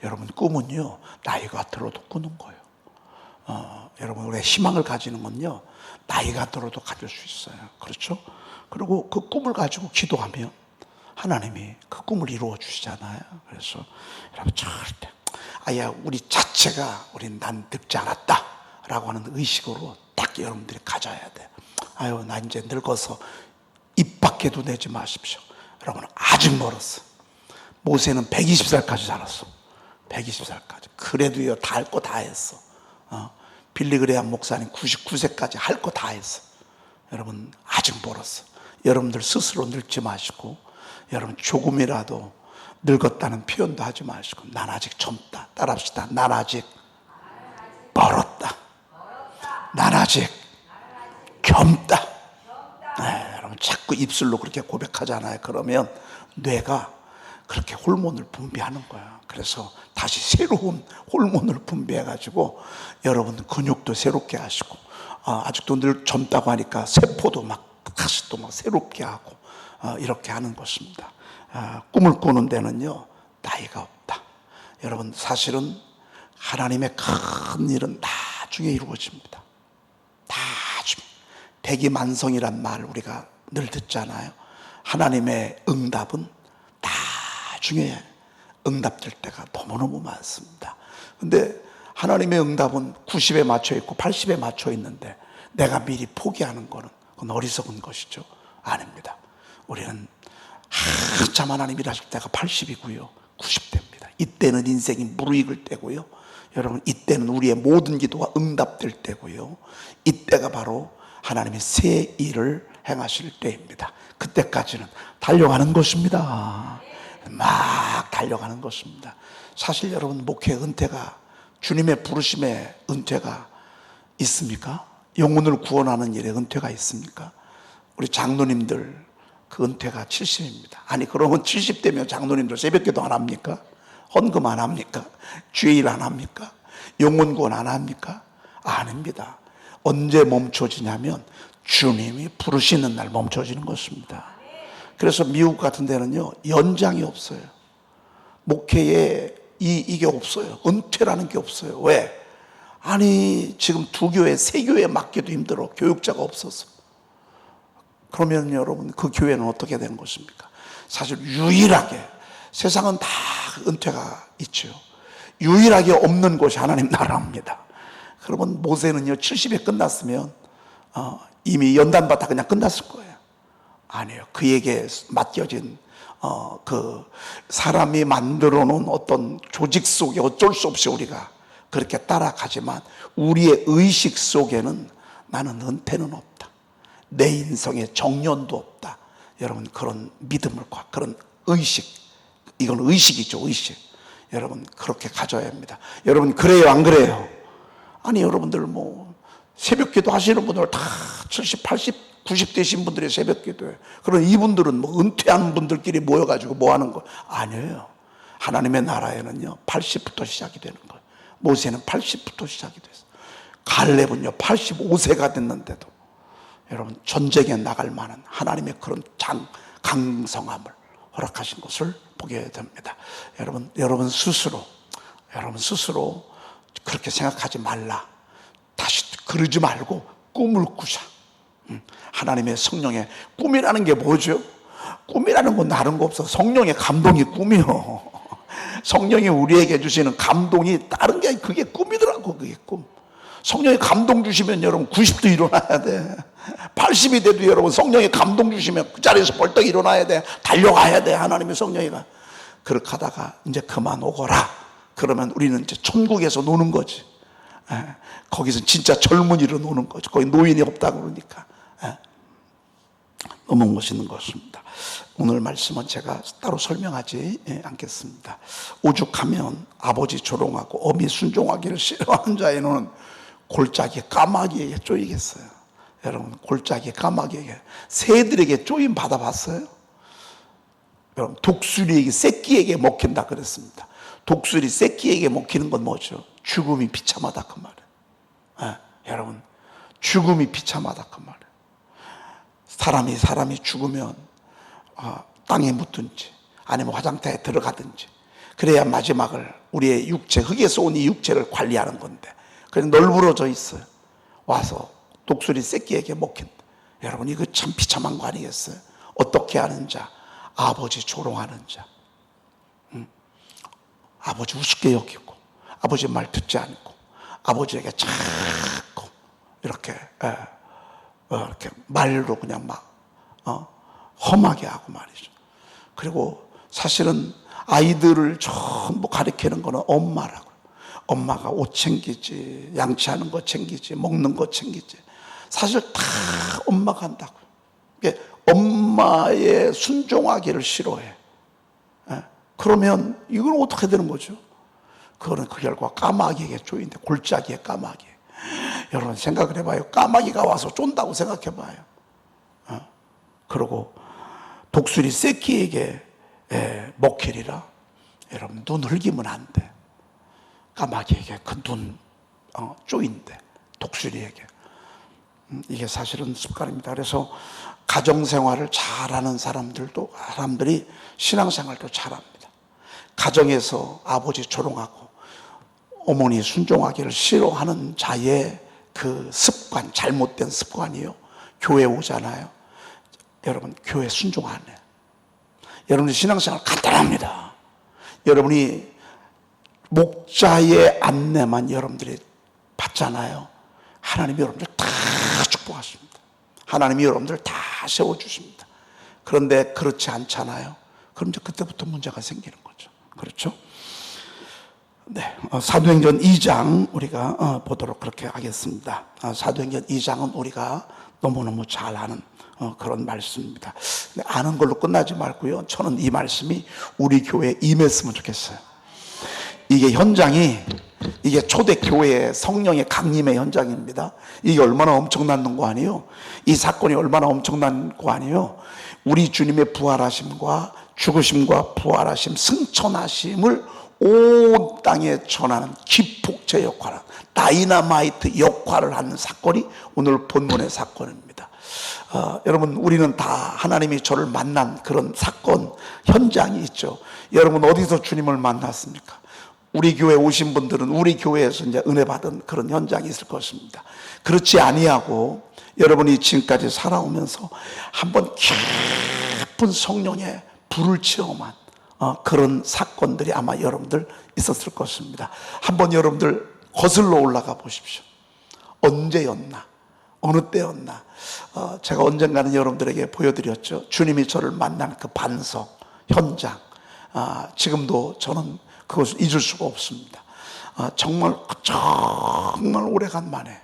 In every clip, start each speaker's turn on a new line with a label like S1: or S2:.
S1: 여러분, 꿈은요, 나이가 들어도 꾸는 거예요. 여러분, 우리가 희망을 가지는 건요, 나이가 들어도 가질 수 있어요. 그렇죠? 그리고 그 꿈을 가지고 기도하면 하나님이 그 꿈을 이루어 주시잖아요. 그래서 여러분, 절대 아야 우리 자체가 우린 난 늙지 않았다 라고 하는 의식으로 딱 여러분들이 가져야 돼요. 아유, 나 이제 늙어서 입 밖에도 내지 마십시오. 여러분, 아직 멀었어. 모세는 120살까지 살았어. 120살까지. 그래도요, 다 할 거 다 했어. 빌리그레암 목사님 99세까지 할 거 다 했어. 여러분, 아직 멀었어. 여러분들 스스로 늙지 마시고, 여러분 조금이라도 늙었다는 표현도 하지 마시고, 난 아직 젊다. 따라합시다. 난 아직 멀었다. 난 아직 젊다. 네, 여러분 자꾸 입술로 그렇게 고백하잖아요. 그러면 뇌가 그렇게 호르몬을 분비하는 거야. 그래서 다시 새로운 호르몬을 분비해가지고 여러분 근육도 새롭게 하시고, 아직도 늘 젊다고 하니까 세포도 막 다시 또 막 새롭게 하고, 이렇게 하는 것입니다. 꿈을 꾸는 데는요, 나이가 없다. 여러분, 사실은 하나님의 큰 일은 나중에 이루어집니다. 나중에. 대기만성이란 말 우리가 늘 듣잖아요. 하나님의 응답은 나중에 응답될 때가 너무너무 많습니다. 근데 하나님의 응답은 90에 맞춰 있고 80에 맞춰 있는데 내가 미리 포기하는 거는 그건 어리석은 것이죠. 아닙니다. 우리는 한참 하나님 일하실 때가 80이고요 90대입니다. 이때는 인생이 무르익을 때고요, 여러분, 이때는 우리의 모든 기도가 응답될 때고요, 이때가 바로 하나님의 새 일을 행하실 때입니다. 그때까지는 달려가는 것입니다. 막 달려가는 것입니다. 사실 여러분, 목회 은퇴가, 주님의 부르심에 은퇴가 있습니까? 영혼을 구원하는 일에 은퇴가 있습니까? 우리 장로님들 그 은퇴가 70입니다. 아니, 그러면 70대면 장로님들 새벽기도 안 합니까? 헌금 안 합니까? 주일 안 합니까? 영혼 구원 안 합니까? 아닙니다. 언제 멈춰지냐면 주님이 부르시는 날 멈춰지는 것입니다. 그래서 미국 같은 데는요, 연장이 없어요. 목회에 이게 없어요. 은퇴라는 게 없어요. 왜? 아니, 지금 두 교회, 세 교회 맡기도 힘들어. 교육자가 없어서. 그러면 여러분, 그 교회는 어떻게 된 것입니까? 사실 유일하게, 세상은 다 은퇴가 있죠. 유일하게 없는 곳이 하나님 나라입니다. 그러면 모세는요, 70에 끝났으면 이미 연단받아 그냥 끝났을 거예요. 아니에요. 그에게 맡겨진 그 사람이 만들어 놓은 어떤 조직 속에 어쩔 수 없이 우리가 그렇게 따라가지만, 우리의 의식 속에는 나는 은퇴는 없다, 내 인생에 정년도 없다. 여러분, 그런 믿음을, 그런 의식, 이건 의식이죠. 의식. 여러분, 그렇게 가져야 합니다. 여러분, 그래요 안 그래요? 아니, 여러분들 뭐 새벽기도 하시는 분들 다 70, 80, 90 되신 분들이 새벽기도해요. 그럼 이분들은 뭐 은퇴하는 분들끼리 모여가지고 뭐 하는 거 아니에요. 하나님의 나라에는요, 80부터 시작이 되는 거예요. 모세는 80부터 시작이 됐어요. 갈렙은요 85세가 됐는데도 여러분, 전쟁에 나갈 만한 하나님의 그런 강성함을 허락하신 것을 보게 됩니다. 여러분 스스로 그렇게 생각하지 말라. 다시 그러지 말고 꿈을 꾸자. 하나님의 성령의 꿈이라는 게 뭐죠? 꿈이라는 건 다른 거 없어. 성령의 감동이 꿈이요. 성령이 우리에게 주시는 감동이 다른 게, 그게 꿈이더라고. 그게 꿈. 성령의 감동 주시면 여러분 90도 일어나야 돼. 80이 돼도 여러분 성령의 감동 주시면 그 자리에서 벌떡 일어나야 돼. 달려가야 돼. 하나님의 성령이가. 그렇게 하다가 이제 그만 오거라. 그러면 우리는 이제 천국에서 노는 거지. 거기서 진짜 젊은이로 노는 거죠. 거기 노인이 없다고 그러니까. 너무 멋있는 것입니다. 오늘 말씀은 제가 따로 설명하지 않겠습니다. 오죽하면 아버지 조롱하고 어미 순종하기를 싫어하는 자에는 골짜기 까마귀에게 쪼이겠어요. 여러분, 골짜기 까마귀에게, 새들에게 쪼임 받아봤어요? 여러분, 독수리에게, 새끼에게 먹힌다 그랬습니다. 독수리, 새끼에게 먹히는 건 뭐죠? 죽음이 비참하다 그 말이에요. 여러분, 죽음이 비참하다 그 말이에요. 사람이 죽으면 땅에 묻든지 아니면 화장터에 들어가든지 그래야 마지막을 우리의 육체, 흙에서 온 이 육체를 관리하는 건데, 그래서 널브러져 있어요. 와서 독수리 새끼에게 먹힌다. 여러분, 이거 참 비참한 거 아니겠어요? 어떻게 하는 자? 아버지 조롱하는 자. 아버지 우습게 여기고, 아버지 말 듣지 않고, 아버지에게 자꾸 이렇게 이렇게 말로 그냥 막 험하게 하고 말이죠. 그리고 사실은 아이들을 전부 가리키는 거는 엄마라고. 엄마가 옷 챙기지, 양치하는 거 챙기지, 먹는 거 챙기지. 사실 다 엄마가 한다고요. 엄마의 순종하기를 싫어해. 그러면 이건 어떻게 되는 거죠? 그거는 그 결과 까마귀에게 쪼인데, 골짜기에 까마귀. 여러분 생각을 해봐요. 까마귀가 와서 쫀다고 생각해봐요. 그리고 독수리 새끼에게 먹히리라. 여러분, 눈 흘기면 안 돼. 까마귀에게 그 눈 쪼인대, 독수리에게. 이게 사실은 습관입니다. 그래서 가정생활을 잘하는 사람들이 신앙생활도 잘합니다. 가정에서 아버지 조롱하고 어머니 순종하기를 싫어하는 자의 그 습관, 잘못된 습관이요, 교회 오잖아요. 여러분, 교회 순종 안 해요. 여러분의 신앙생활 간단합니다. 여러분이 목자의 안내만 여러분들이 받잖아요. 하나님이 여러분들 다 축복하십니다. 하나님이 여러분들 다 세워주십니다. 그런데 그렇지 않잖아요. 그럼 이제 그때부터 문제가 생기는 거죠. 그렇죠? 네, 사도행전 2장 우리가 보도록 그렇게 하겠습니다. 사도행전 2장은 우리가 너무너무 잘 아는 그런 말씀입니다. 아는 걸로 끝나지 말고요, 저는 이 말씀이 우리 교회에 임했으면 좋겠어요. 이게 현장이, 이게 초대교회의 성령의 강림의 현장입니다. 이게 얼마나 엄청난 거 아니에요? 이 사건이 얼마나 엄청난 거 아니에요? 우리 주님의 부활하심과 죽으심과 부활하심, 승천하심을 온 땅에 전하는 기폭제 역할을, 다이너마이트 역할을 하는 사건이 오늘 본문의 사건입니다. 여러분, 우리는 다 하나님이 저를 만난 그런 사건 현장이 있죠. 여러분, 어디서 주님을 만났습니까? 우리 교회 오신 분들은 우리 교회에서 이제 은혜 받은 그런 현장이 있을 것입니다. 그렇지 아니하고 여러분이 지금까지 살아오면서 한번 깊은 성령의 불을 체험한 그런 사건들이 아마 여러분들 있었을 것입니다. 한번 여러분들 거슬러 올라가 보십시오. 언제였나, 어느 때였나. 제가 언젠가는 여러분들에게 보여드렸죠. 주님이 저를 만난 그 반석 현장. 지금도 저는 그것을 잊을 수가 없습니다. 정말 오래간 만에,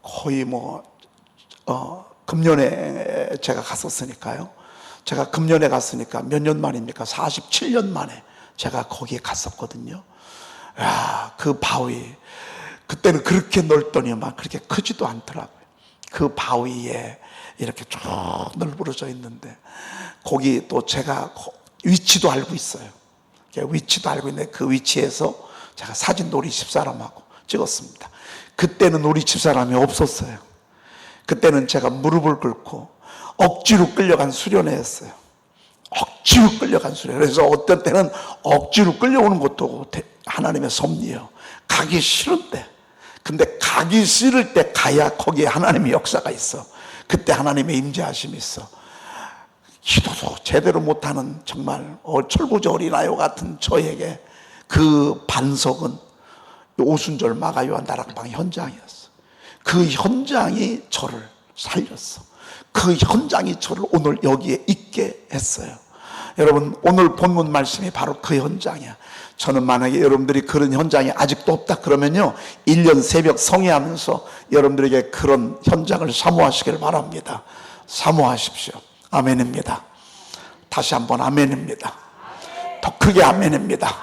S1: 거의 금년에 제가 갔었으니까요. 제가 금년에 갔으니까 몇 년 만입니까? 47년 만에 제가 거기에 갔었거든요. 야, 그 바위, 그때는 그렇게 넓더니만 그렇게 크지도 않더라고요. 그 바위에 이렇게 쭉 널브러져 있는데, 거기 또 제가 위치도 알고 있어요. 위치도 알고 있는데 그 위치에서 제가 사진도 우리 집사람하고 찍었습니다. 그때는 우리 집사람이 없었어요. 그때는 제가 무릎을 꿇고 억지로 끌려간 수련회였어요. 억지로 끌려간 수련회. 그래서 어떤 때는 억지로 끌려오는 것도 하나님의 섭리예요. 가기 싫은데, 근데 가기 싫을 때 가야 거기에 하나님의 역사가 있어. 그때 하나님의 임재하심이 있어. 기도도 제대로 못하는 정말 철부지 어린아이와 같은 저에게 그 반석은 오순절 마가요한 다락방 현장이었어. 그 현장이 저를 살렸어. 그 현장이 저를 오늘 여기에 있게 했어요. 여러분, 오늘 본문 말씀이 바로 그 현장이야. 저는 만약에 여러분들이 그런 현장이 아직도 없다 그러면요, 1년 새벽 성회하면서 여러분들에게 그런 현장을 사모하시길 바랍니다. 사모하십시오. 아멘입니다. 다시 한번 아멘입니다. 더 크게 아멘입니다.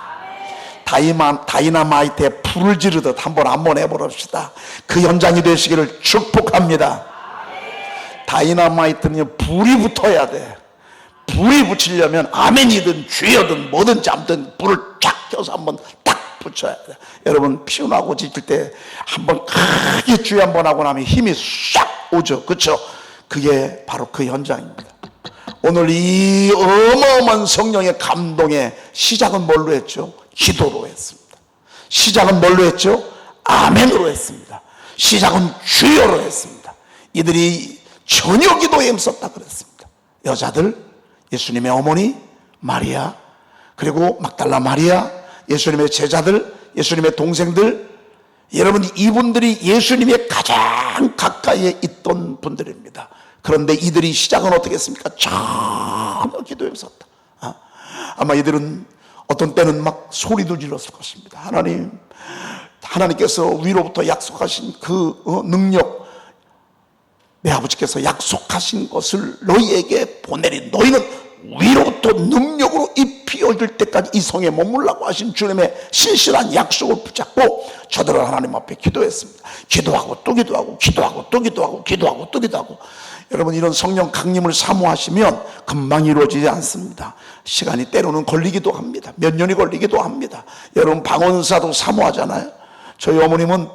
S1: 다이너마이트에 불을 지르듯 한번 해보랍시다. 그 현장이 되시기를 축복합니다. 다이너마이트는 불이 붙어야 돼. 불이 붙이려면 아멘이든 주여든 뭐든지 아무튼 불을 쫙 켜서 한번 딱 붙여야 돼. 여러분, 피곤하고 지칠 때 한번 크게 주여 한번 하고 나면 힘이 싹 오죠. 그렇죠? 그게 바로 그 현장입니다. 오늘 이 어마어마한 성령의 감동의 시작은 뭘로 했죠? 기도로 했습니다. 시작은 뭘로 했죠? 아멘으로 했습니다. 시작은 주여로 했습니다. 이들이 전혀 기도에 힘썼다 그랬습니다. 여자들, 예수님의 어머니 마리아, 그리고 막달라 마리아, 예수님의 제자들, 예수님의 동생들, 여러분 이분들이 예수님의 가장 가까이에 있던 분들입니다. 그런데 이들이 시작은 어떻게 했습니까? 전혀 기도에 힘썼다. 아마 이들은 어떤 때는 막 소리도 질렀을 것입니다. 하나님께서 위로부터 약속하신 그 능력, 내 아버지께서 약속하신 것을 너희에게 보내리. 너희는 위로부터 능력으로 입히 얻을 때까지 이 성에 머물라고 하신 주님의 신실한 약속을 붙잡고 저들은 하나님 앞에 기도했습니다. 기도하고 또 기도하고, 기도하고 또 기도하고, 기도하고 또 기도하고. 여러분, 이런 성령 강림을 사모하시면 금방 이루어지지 않습니다. 시간이 때로는 걸리기도 합니다. 몇 년이 걸리기도 합니다. 여러분, 방언사도 사모하잖아요. 저희 어머님은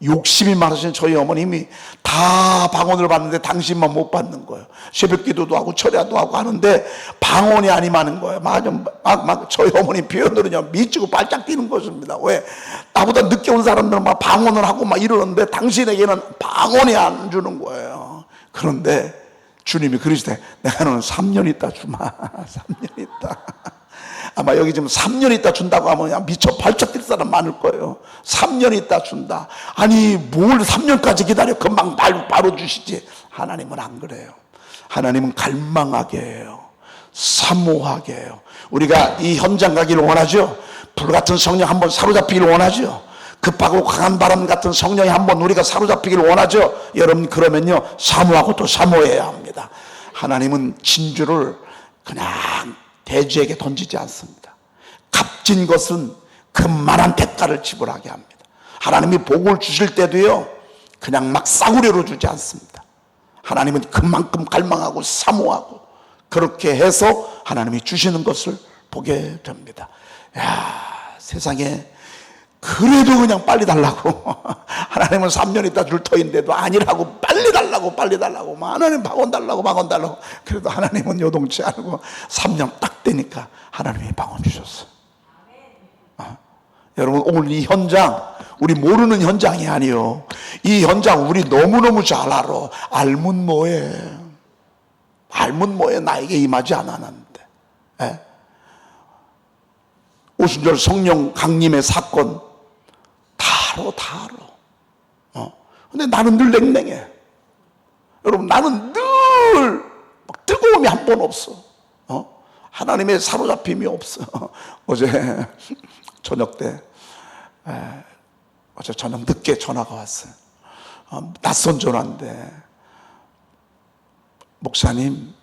S1: 욕심이 많으신 저희 어머님이 다 방언을 받는데 당신만 못 받는 거예요. 새벽 기도도 하고 철야도 하고 하는데 방언이 아니마는 거예요. 막 저희 어머님 표현으로는요, 미치고 발짝 뛰는 것입니다. 왜? 나보다 늦게 온 사람들은 막 방언을 하고 막 이러는데 당신에게는 방언이 안 주는 거예요. 그런데 주님이 그러시대. 내가 너는 3년 있다 주마. 3년 있다. 아마 여기 지금 3년 있다 준다고 하면 그냥 미쳐 발작 뛸 사람 많을 거예요. 3년 있다 준다. 아니 뭘 3년까지 기다려. 금방 바로 주시지. 하나님은 안 그래요. 하나님은 갈망하게 해요. 사모하게 해요. 우리가 이 현장 가기를 원하죠. 불같은 성령 한번 사로잡히기를 원하죠. 급하고 강한 바람 같은 성령이 한번 우리가 사로잡히기를 원하죠. 여러분, 그러면요 사모하고 또 사모해야 합니다. 하나님은 진주를 그냥 대지에게 던지지 않습니다. 값진 것은 그만한 대가를 지불하게 합니다. 하나님이 복을 주실 때도요 그냥 막 싸구려로 주지 않습니다. 하나님은 그만큼 갈망하고 사모하고 그렇게 해서 하나님이 주시는 것을 보게 됩니다. 야, 세상에 그래도 그냥 빨리 달라고 하나님은 3년 있다 줄 터인데도 아니라고 빨리 달라고 하나님 방언 달라고 그래도 하나님은 요동치 않고 3년 딱 되니까 하나님이 방언 주셨어요. 여러분, 오늘 이 현장 우리 모르는 현장이 아니요, 이 현장 우리 너무너무 잘 알아. 알면 뭐해 나에게 임하지 않았는데. 오순절 성령 강림의 사건 다 알아. 근데 나는 늘 냉랭해. 여러분, 나는 늘 뜨거움이 한 번 없어. 하나님의 사로잡힘이 없어. 어제 저녁 때, 어제 저녁 늦게 전화가 왔어요. 낯선 전화인데, 목사님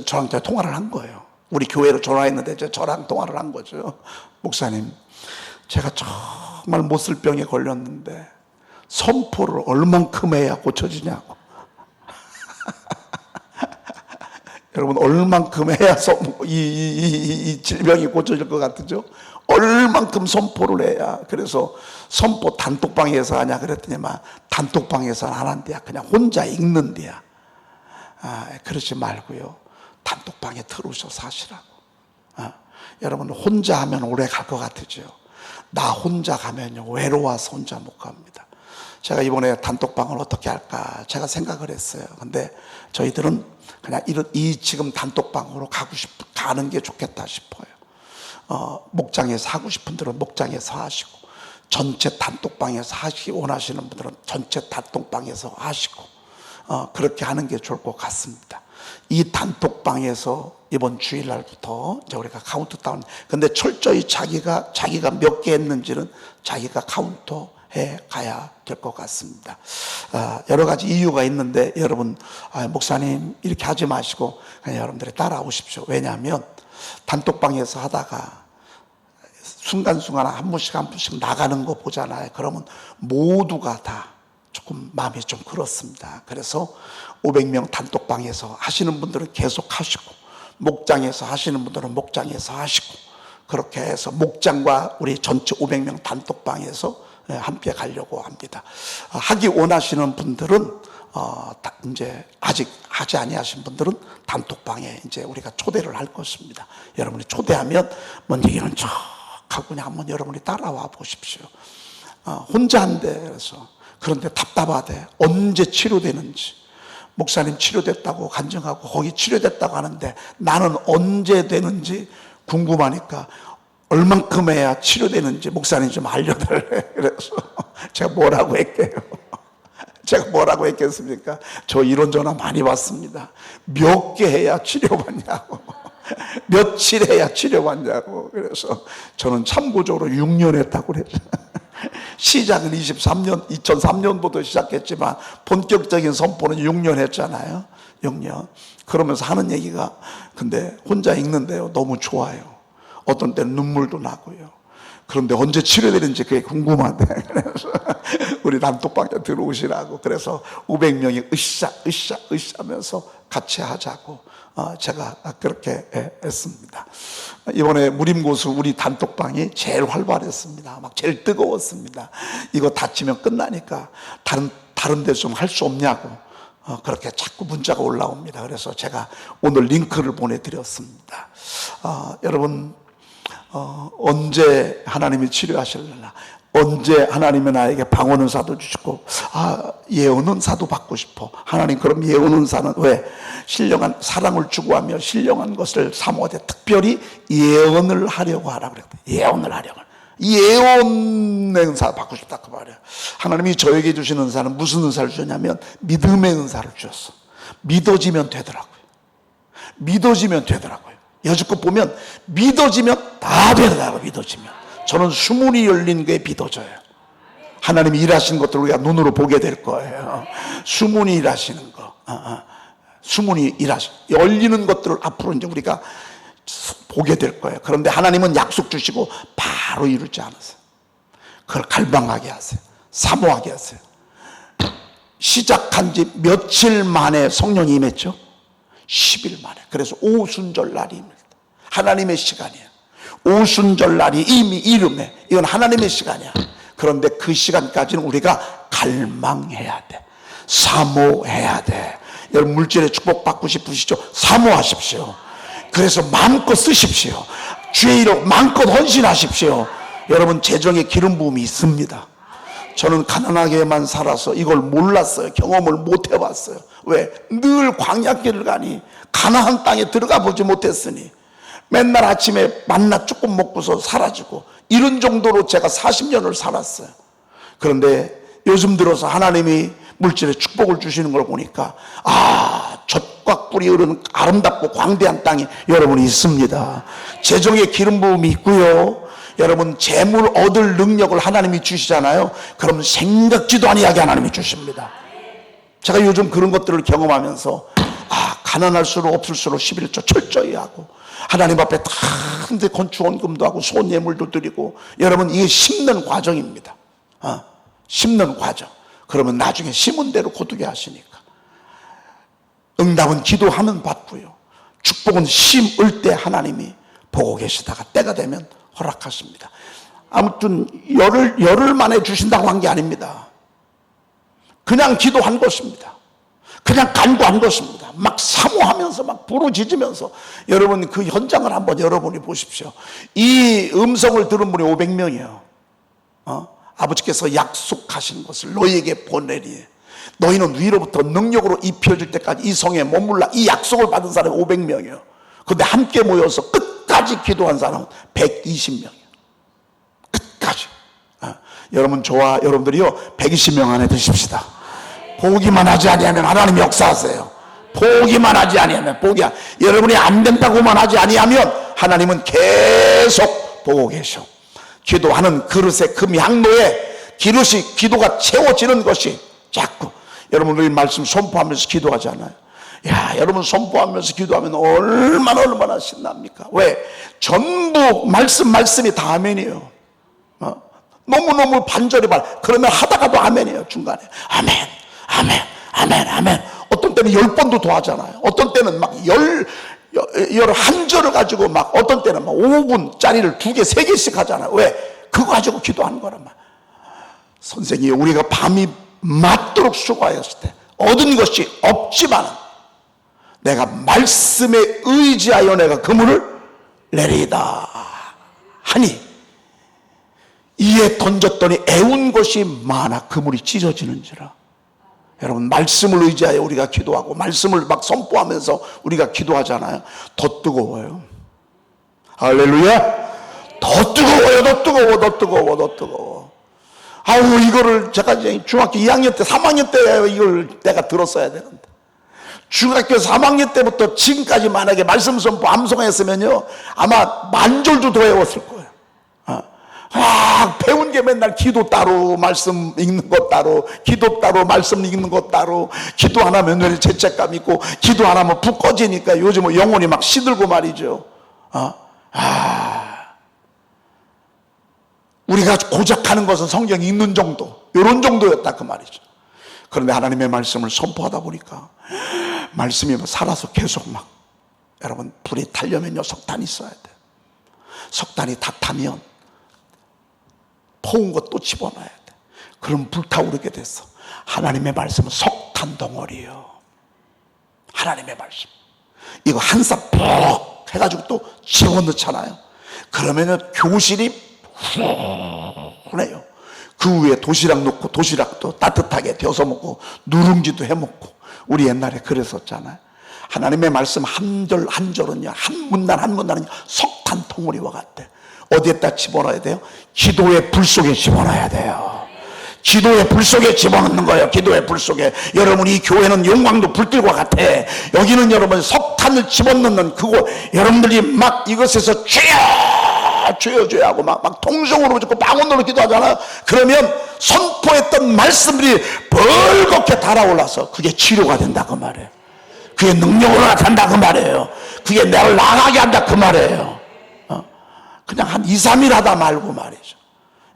S1: 저랑 통화를 한 거예요. 우리 교회로 전화했는데 저랑 통화를 한 거죠. 목사님, 제가 정말 못 쓸 병에 걸렸는데 선포를 얼만큼 해야 고쳐지냐고. 여러분, 얼만큼 해야 이 질병이 고쳐질 것 같으죠? 얼만큼 선포를 해야. 그래서 선포 단톡방에서 하냐 그랬더니만 단톡방에서 안 한대야. 그냥 혼자 읽는 데야. 그러지 말고요, 단톡방에 들어오셔서 하시라고. 여러분, 혼자 하면 오래 갈 것 같으죠? 나 혼자 가면요 외로워서 혼자 못 갑니다. 제가 이번에 단톡방을 어떻게 할까 제가 생각을 했어요. 근데 저희들은 그냥 이 지금 단톡방으로 가는 게 좋겠다 싶어요. 목장에서 하고 싶은 분들은 목장에서 하시고, 전체 단톡방에서 하시기 원하시는 분들은 전체 단톡방에서 하시고, 그렇게 하는 게 좋을 것 같습니다. 이 단톡방에서 이번 주일날부터 이제 우리가 카운트다운, 근데 철저히 자기가 몇 개 했는지는 자기가 카운트해 가야 될 것 같습니다. 여러 가지 이유가 있는데, 여러분, 목사님 이렇게 하지 마시고 그냥 여러분들이 따라오십시오. 왜냐하면 단톡방에서 하다가 순간순간 한 분씩 나가는 거 보잖아요. 그러면 모두가 다 조금 마음이 좀 그렇습니다. 그래서 500명 단톡방에서 하시는 분들은 계속 하시고, 목장에서 하시는 분들은 목장에서 하시고, 그렇게 해서 목장과 우리 전체 500명 단톡방에서 함께 가려고 합니다. 하기 원하시는 분들은 이제 아직 하지 아니하신 분들은 단톡방에 이제 우리가 초대를 할 것입니다. 여러분이 초대하면 먼저 이런 척 하고 그냥 한번 여러분이 따라와 보십시오. 혼자 한대. 그래서 그런데 답답하대. 언제 치료되는지. 목사님 치료됐다고 간증하고 거기 치료됐다고 하는데 나는 언제 되는지 궁금하니까 얼만큼 해야 치료되는지 목사님 좀 알려달래. 그래서 제가 뭐라고 했게요? 제가 뭐라고 했겠습니까? 저 이런 전화 많이 받습니다. 몇 개 해야 치료받냐고. 며칠 해야 치료받냐고. 그래서 저는 참고적으로 6년 했다고 그랬죠. 시작은 2003년부터 시작했지만 본격적인 선포는 6년 했잖아요. 6년. 그러면서 하는 얘기가 근데 혼자 읽는데요. 너무 좋아요. 어떤 때는 눈물도 나고요. 그런데 언제 치료되는지 그게 궁금한데 그래서 우리 단톡방에 들어오시라고 그래서 500명이 으쌰 하면서 같이 하자고 제가 그렇게 했습니다. 이번에 무림고수 우리 단톡방이 제일 활발했습니다. 막 제일 뜨거웠습니다. 이거 다치면 끝나니까 다른 데 좀 할 수 없냐고 그렇게 자꾸 문자가 올라옵니다. 그래서 제가 오늘 링크를 보내드렸습니다. 여러분 언제 하나님이 치료하실려나, 언제 하나님이 나에게 방언 은사도 주시고 예언 은사도 받고 싶어. 하나님 그럼 예언 은사는 왜? 신령한 사랑을 추구하며 신령한 것을 사모하되 특별히 예언을 하려고 하라 그랬거든요. 예언을 하려고. 예언의 은사 받고 싶다 그 말이에요. 하나님이 저에게 주신 은사는 무슨 은사를 주셨냐면 믿음의 은사를 주셨어. 믿어지면 되더라고요. 믿어지면 되더라고요. 여지껏 보면 믿어지면 다 되더라고요. 믿어지면. 저는 수문이 열린 게 믿어져요. 하나님이 일하시는 것들을 우리가 눈으로 보게 될 거예요. 수문이 일하시는 거. 수문이 열리는 것들을 앞으로 이제 우리가 보게 될 거예요. 그런데 하나님은 약속 주시고 바로 이루지 않으세요. 그걸 갈망하게 하세요. 사모하게 하세요. 시작한 지 며칠 만에 성령이 임했죠? 10일 만에. 그래서 오순절 날이 임했다. 하나님의 시간이에요. 오순절 날이 이미 이름에 이건 하나님의 시간이야. 그런데 그 시간까지는 우리가 갈망해야 돼. 사모해야 돼. 여러분 물질의 축복 받고 싶으시죠? 사모하십시오. 그래서 마음껏 쓰십시오. 주의 이름 마음껏 헌신하십시오. 여러분 재정의 기름 부음이 있습니다. 저는 가난하게만 살아서 이걸 몰랐어요. 경험을 못 해봤어요. 왜? 늘 광야길을 가니 가나안 땅에 들어가 보지 못했으니 맨날 아침에 만나 조금 먹고서 사라지고 이런 정도로 제가 40년을 살았어요. 그런데 요즘 들어서 하나님이 물질의 축복을 주시는 걸 보니까 젖과 꿀이 흐르는 아름답고 광대한 땅이 여러분이 있습니다. 재정의 기름 부음이 있고요. 여러분 재물 얻을 능력을 하나님이 주시잖아요. 그럼 생각지도 아니하게 하나님이 주십니다. 제가 요즘 그런 것들을 경험하면서 가난할수록 없을수록 11조 철저히 하고 하나님 앞에 다 건축원금도 하고 손예물도 드리고 여러분 이게 심는 과정입니다. 심는 과정. 그러면 나중에 심은 대로 거두게 하시니까 응답은 기도하면 받고요. 축복은 심을 때 하나님이 보고 계시다가 때가 되면 허락하십니다. 아무튼 열흘 만에 주신다고 한 게 아닙니다. 그냥 기도한 것입니다. 그냥 간구한 것입니다. 막 사모하면서 막 부르짖으면서 여러분 그 현장을 한번 여러분이 보십시오. 이 음성을 들은 분이 500명이에요. 아버지께서 약속하신 것을 너희에게 보내리. 너희는 위로부터 능력으로 입혀질 때까지 이 성에 머물라. 이 약속을 받은 사람이 500명이에요. 근데 함께 모여서 끝까지 기도한 사람은 120명이에요. 끝까지. 여러분 저와 여러분들이요 120명 안에 드십시다. 보기만 하지 아니하면 하나님 역사하세요. 보기만 하지 아니하면 여러분이 안 된다고만 하지 아니하면 하나님은 계속 보고 계셔. 기도하는 그릇의 금향로에 기도가 채워지는 것이 자꾸 여러분들이 말씀 선포하면서 기도하잖아요. 여러분 선포하면서 기도하면 얼마나 신납니까? 왜? 전부 말씀이 다 아멘이에요. 너무너무 반절이 그러면 하다가도 아멘이에요. 중간에 아멘. 어떤 때는 10번도 더 하잖아요. 어떤 때는 막 11절을 가지고 막 어떤 때는 막 5분짜리를 2개, 3개씩 하잖아요. 왜? 그거 가지고 기도하는 거란 말이에요. 선생님이 우리가 밤이 맞도록 수고하였을 때 얻은 것이 없지만 내가 말씀에 의지하여 내가 그물을 내리다 하니 이에 던졌더니 애운 것이 많아 그물이 찢어지는지라. 여러분, 말씀을 의지하여 우리가 기도하고 말씀을 막 선포하면서 우리가 기도하잖아요. 더 뜨거워요. 할렐루야. 더 뜨거워요. 더 뜨거워. 더 뜨거워. 더 뜨거워. 아우, 이거를 제가 이제 중학교 2학년 때 3학년 때 이걸 내가 들었어야 되는데, 중학교 3학년 때부터 지금까지 만약에 말씀 선포 암송했으면요 아마 만절도 더 외웠을 거예요. 배운 게 맨날 기도 따로 말씀 읽는 것 따로, 기도 따로 말씀 읽는 것 따로, 기도 안 하면 왜 죄책감 있고, 기도 안 하면 푹 꺼지니까 요즘은 영혼이 막 시들고 말이죠. 우리가 고작 하는 것은 성경 읽는 정도, 이런 정도였다 그 말이죠. 그런데 하나님의 말씀을 선포하다 보니까 말씀이 살아서 계속 막, 여러분, 불이 타려면요 석탄이 있어야 돼. 석탄이 다 타면 퍼온 것 또 집어넣어야 돼. 그럼 불타오르게 됐어. 하나님의 말씀은 석탄 덩어리예요. 하나님의 말씀, 이거 한 삽 푹 해가지고 또 집어넣잖아요. 그러면은 교실이 훈해요. 그 위에 도시락 넣고 도시락도 따뜻하게 데워서 먹고 누룽지도 해 먹고. 우리 옛날에 그랬었잖아요. 하나님의 말씀 한 절 한 절은요, 한 문단 한 문단은 석탄 덩어리와 같아. 어디에다 집어넣어야 돼요? 기도의 불 속에 집어넣어야 돼요. 기도의 불 속에 집어넣는 거예요. 기도의 불 속에. 여러분, 이 교회는 용광로 불길과 같아. 여기는 여러분 석탄을 집어넣는 그거, 여러분들이 막 이것에서 죄여 하고 막 통성으로 듣고 방언으로 기도하잖아요. 그러면 선포했던 말씀들이 벌겋게 달아올라서 그게 치료가 된다 그 말이에요. 그게 능력으로 나타난다 그 말이에요. 그게 나를 나가게 한다 그 말이에요. 그냥 한 2, 3일 하다 말고 말이죠.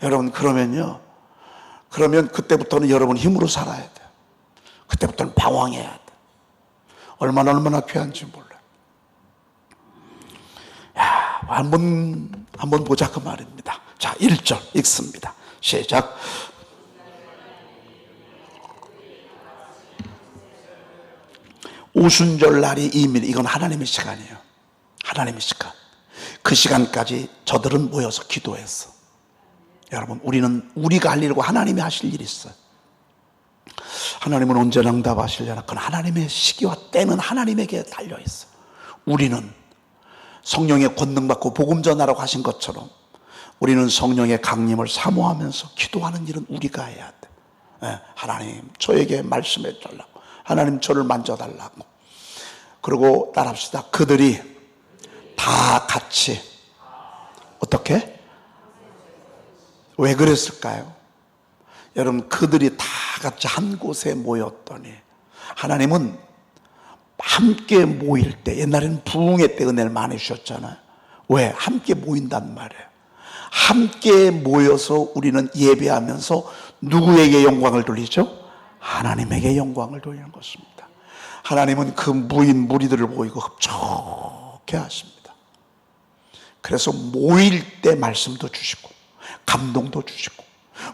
S1: 여러분, 그러면 그때부터는 여러분 힘으로 살아야 돼요. 그때부터는 방황해야 돼요. 얼마나 귀한지 몰라요. 한번 보자 그 말입니다. 자, 1절 읽습니다. 시작. 오순절 날이 이미, 이건 하나님의 시간이에요. 하나님의 시간. 그 시간까지 저들은 모여서 기도했어. 여러분, 우리가 할 일이고 하나님이 하실 일이 있어요. 하나님은 언제 응답하시려나? 그건 하나님의 시기와 때는 하나님에게 달려있어. 우리는 성령의 권능 받고 복음 전하라고 하신 것처럼 우리는 성령의 강림을 사모하면서 기도하는 일은 우리가 해야 돼. 하나님, 저에게 말씀해 달라고. 하나님, 저를 만져달라고. 그리고 따라합시다. 그들이 다 같이 어떻게? 왜 그랬을까요? 여러분, 그들이 다 같이 한 곳에 모였더니, 하나님은 함께 모일 때, 옛날에는 부흥회 때 은혜를 많이 주셨잖아요. 왜? 함께 모인단 말이에요. 함께 모여서 우리는 예배하면서 누구에게 영광을 돌리죠? 하나님에게 영광을 돌리는 것입니다. 하나님은 그 모인 무리들을 보이고 흡족해 하십니다. 그래서 모일 때 말씀도 주시고 감동도 주시고,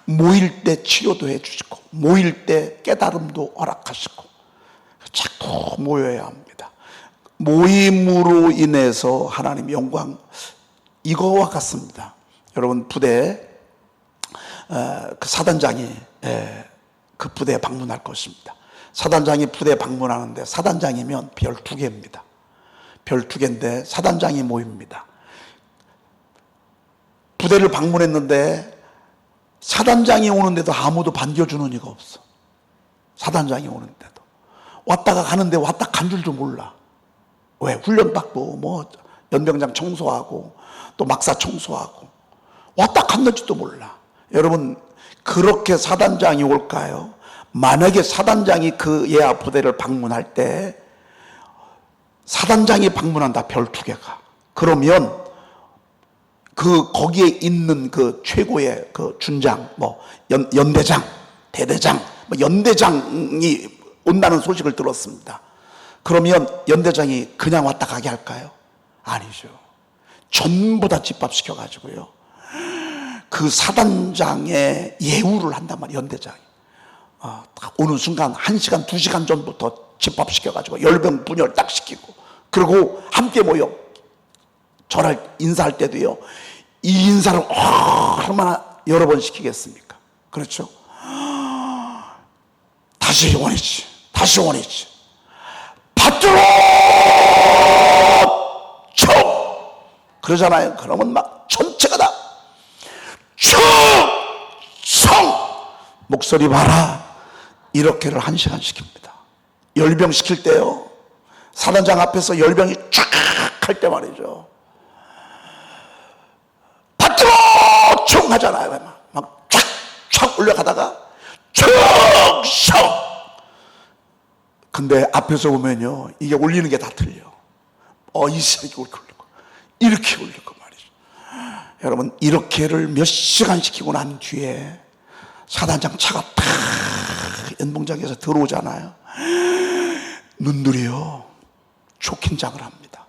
S1: 모일 때 치료도 해주시고, 모일 때 깨달음도 허락하시고, 자꾸 모여야 합니다. 모임으로 인해서 하나님 영광, 이거와 같습니다. 여러분, 부대 그 사단장이 그 부대에 방문할 것입니다. 사단장이 부대에 방문하는데, 사단장이면 별 2개입니다. 별 2개인데 사단장이 모입니다. 부대를 방문했는데 사단장이 오는데도 아무도 반겨주는 이가 없어. 사단장이 오는데도. 왔다가 가는데 왔다 간 줄도 몰라. 왜? 훈련받고 뭐 연병장 청소하고 또 막사 청소하고 왔다 갔는지도 몰라. 여러분, 그렇게 사단장이 올까요? 만약에 사단장이 그 예하 부대를 방문할 때, 사단장이 방문한다, 별 2개가. 그러면 거기에 있는 그 최고의 그 준장, 뭐 연대장, 대대장, 뭐 연대장이 온다는 소식을 들었습니다. 그러면 연대장이 그냥 왔다 가게 할까요? 아니죠. 전부 다 집합시켜 가지고요, 그 사단장의 예우를 한단 말이에요. 연대장이 딱 오는 순간 1시간 2시간 전부터 집합시켜가지고 열병 분열 딱 시키고, 그리고 함께 모여 저를 인사할 때도요, 이 인사를 얼마나 여러 번 시키겠습니까? 그렇죠? 다시 원이지, 다시 원이지. 받들어! 쳐! 그러잖아요. 그러면 막 전체가 다 쳐! 성! 목소리 봐라. 이렇게를 1시간 시킵니다. 열병 시킬 때요, 사단장 앞에서 열병이 쫙 할 때 말이죠, 받들어! 총! 하잖아요. 막 쫙 올려가다가 총! 성! 근데 앞에서 보면요, 이게 올리는 게 다 틀려. 이렇게 올리고 말이죠. 여러분, 이렇게를 몇 시간 시키고 난 뒤에 사단장 차가 탁 연봉장에서 들어오잖아요. 눈들이요 초긴장을 합니다.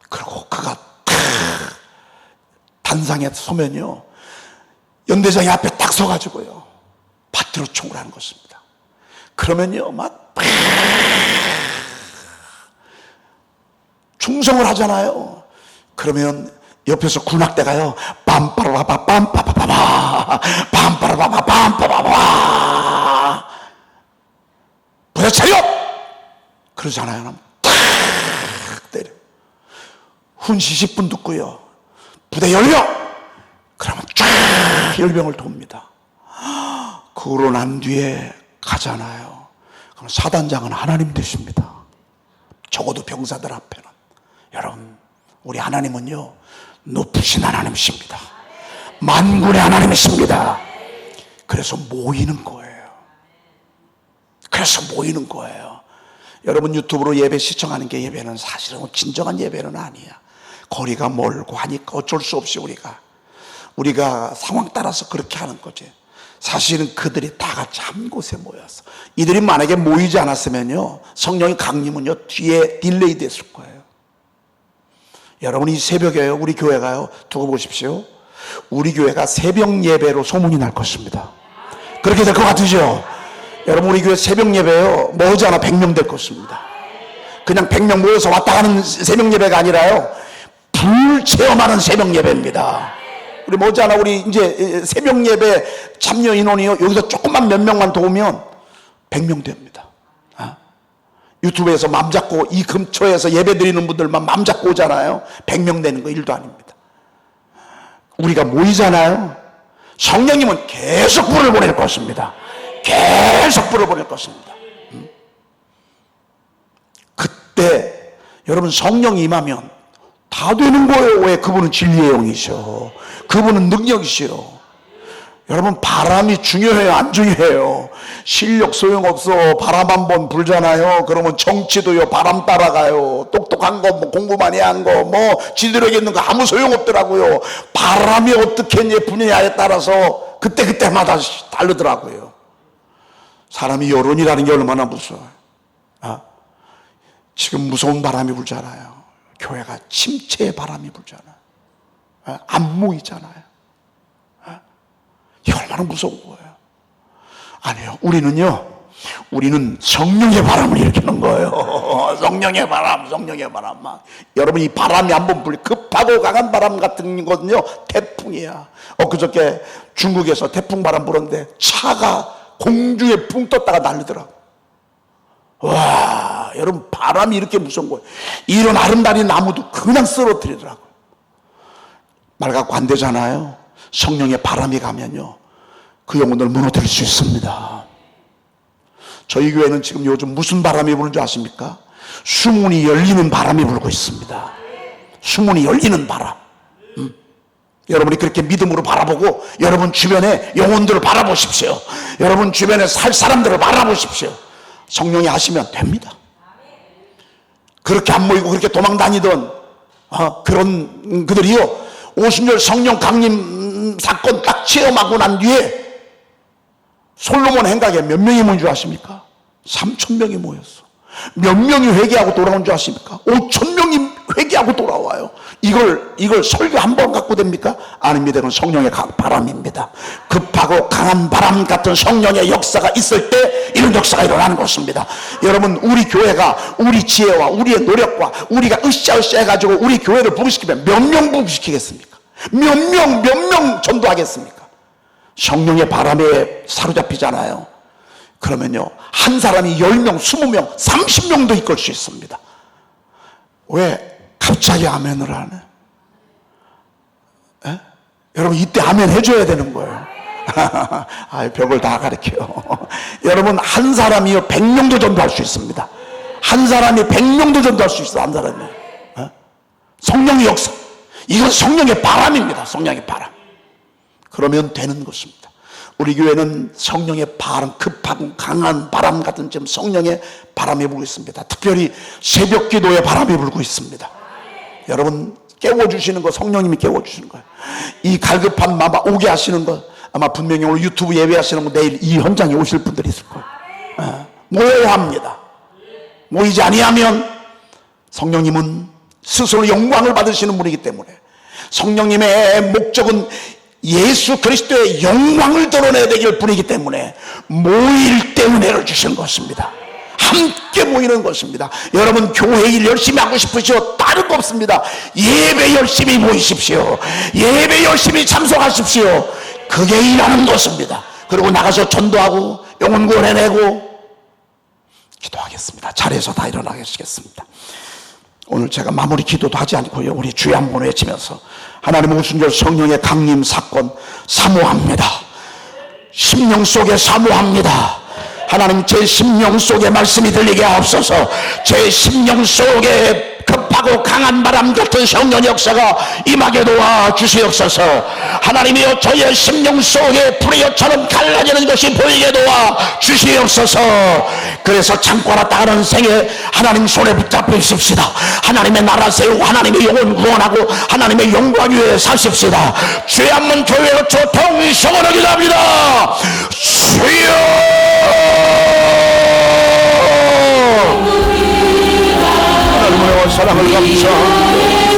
S1: 그리고 그가 탁 단상에 서면요, 연대장이 앞에 딱 서가지고요, 받들어 총을 하는 것입니다. 그러면요, 막 충성을 하잖아요. 그러면 옆에서 군악대가요, 빰빠라바바 빰빠바바바 빰빠라바바 빰빠바바 부대 차려! 그러잖아요. 탁 때려. 훈시 10분 듣고요, 부대 열려! 그러면 쫙 열병을 돕니다. 그러고 난 뒤에 가잖아요. 그럼 사단장은 하나님 되십니다. 적어도 병사들 앞에는. 여러분, 우리 하나님은요, 높으신 하나님이십니다. 만군의 하나님이십니다. 그래서 모이는 거예요. 그래서 모이는 거예요. 여러분, 유튜브로 예배 시청하는 게 예배는 사실은 진정한 예배는 아니야. 거리가 멀고 하니까 어쩔 수 없이 우리가 상황 따라서 그렇게 하는 거지. 사실은 그들이 다 같이 한 곳에 모였어. 이들이 만약에 모이지 않았으면요, 성령의 강림은요, 뒤에 딜레이 됐을 거예요. 여러분, 이 새벽에요, 우리 교회가요, 두고 보십시오. 우리 교회가 새벽 예배로 소문이 날 것입니다. 그렇게 될 것 같으죠? 여러분, 우리 교회 새벽 예배요, 머지않아 100명 될 것입니다. 그냥 100명 모여서 왔다 가는 새벽 예배가 아니라요, 불 체험하는 새벽 예배입니다. 우리 머지않아 우리 이제 새벽 예배 참여 인원이요, 여기서 조금만 몇 명만 더 오면 100명 됩니다. 유튜브에서 맘 잡고 이 근처에서 예배 드리는 분들만 맘 잡고 오잖아요. 100명 되는 거 일도 아닙니다. 우리가 모이잖아요. 성령님은 계속 불을 보낼 것입니다. 계속 불을 보낼 것입니다. 그때 여러분, 성령이 임하면 다 되는 거예요. 왜? 그분은 진리의 영이셔. 그분은 능력이시요. 여러분, 바람이 중요해요, 안 중요해요? 실력 소용없어. 바람 한 번 불잖아요. 그러면 정치도요, 바람 따라가요. 똑똑한 거, 뭐 공부 많이 한 거, 뭐 지도력 있는 거 아무 소용없더라고요. 바람이 어떻게 부느냐에 따라서 그때마다 다르더라고요. 사람이 여론이라는 게 얼마나 무서워요. 지금 무서운 바람이 불잖아요. 교회가 침체의 바람이 불잖아요. 안 모이잖아요. 이게 얼마나 무서운 거예요. 아니요, 우리는 성령의 바람을 일으키는 거예요. 성령의 바람. 여러분, 이 바람이 한번 급하고 강한 바람 같은 거는요, 태풍이야. 엊그저께 중국에서 태풍 바람 불었는데 차가 공중에 붕 떴다가 날리더라고. 와, 여러분, 바람이 이렇게 무서운 거예요. 이런 아름다운 나무도 그냥 쓰러뜨리더라고요. 말 갖고 안 되잖아요. 성령의 바람이 가면요, 그 영혼을 무너뜨릴 수 있습니다. 저희 교회는 지금 요즘 무슨 바람이 부는 줄 아십니까? 수문이 열리는 바람이 불고 있습니다. 수문이 열리는 바람. 여러분이 그렇게 믿음으로 바라보고 여러분 주변에 영혼들을 바라보십시오. 여러분 주변에 살 사람들을 바라보십시오. 성령이 하시면 됩니다. 그렇게 안 모이고 그렇게 도망 다니던 그런 그들이요, 50년 성령 강림 사건 딱 체험하고 난 뒤에 솔로몬 행각에 몇 명이 모인 줄 아십니까? 3,000명이 모였어. 몇 명이 회개하고 돌아온 줄 아십니까? 5,000명이 회개하고 돌아와요. 이걸 설교 한 번 갖고 됩니까? 아닙니다. 그건 성령의 바람입니다. 급하고 강한 바람 같은 성령의 역사가 있을 때 이런 역사가 일어나는 것입니다. 여러분, 우리 교회가 우리 지혜와 우리의 노력과 우리가 으쌰으쌰 해가지고 우리 교회를 부흥시키면 몇 명 부흥시키겠습니까? 몇 명 전도하겠습니까? 성령의 바람에 사로잡히잖아요. 그러면요, 한 사람이 10명, 20명, 30명도 이끌 수 있습니다. 왜 갑자기 아멘을 하네? 에? 여러분, 이때 아멘 해줘야 되는 거예요. 벽을 다 가르쳐요. 여러분, 한 사람이요 100명도 전도할 수 있습니다. 한 사람이 100명도 전도할 수 있어. 한 사람이. 성령의 역사, 이건 성령의 바람입니다. 성령의 바람. 그러면 되는 것입니다. 우리 교회는 성령의 바람, 급하고 강한 바람 같은 지금 성령의 바람이 불고 있습니다. 특별히 새벽 기도의 바람이 불고 있습니다. 여러분, 깨워주시는 거 성령님이 깨워주시는 거예요. 이 갈급한 마음 오게 하시는 거, 아마 분명히 오늘 유튜브 예배하시는 거 내일 이 현장에 오실 분들이 있을 거예요. 모여야 합니다. 모이지 아니하면 성령님은 스스로 영광을 받으시는 분이기 때문에, 성령님의 목적은 예수 그리스도의 영광을 드러내야 되길 뿐이기 때문에 모일 때 은혜를 주시는 것입니다. 함께 모이는 것입니다. 여러분, 교회 일 열심히 하고 싶으시오? 다른 거 없습니다. 예배 열심히 모이십시오. 예배 열심히 참석하십시오. 그게 일하는 것입니다. 그리고 나가서 전도하고 영혼 구원해내고 기도하겠습니다. 잘해서 다 일어나겠습니다. 오늘 제가 마무리 기도도 하지 않고요, 우리 주여 한번 외치면서 하나님의 오순절 성령의 강림 사건 사모합니다. 심령 속에 사모합니다. 하나님, 제 심령 속에 말씀이 들리게 하옵소서. 제 심령 속에 급하고 강한 바람 같은 성령 역사가 임하게 도와 주시옵소서. 하나님이여, 저의 심령 속에 불의처럼 갈라지는 것이 보이게 도와 주시옵소서. 그래서 참고 하나 하는 생에 하나님 손에 붙잡혀 있읍시다. 하나님의 나라 세우고 하나님의 영혼 구원하고 하나님의 영광 위에 사십시다. 죄 없는 교회로 저 통성으로 기도합니다. 주여, 하나님의 사랑을 감사합니다.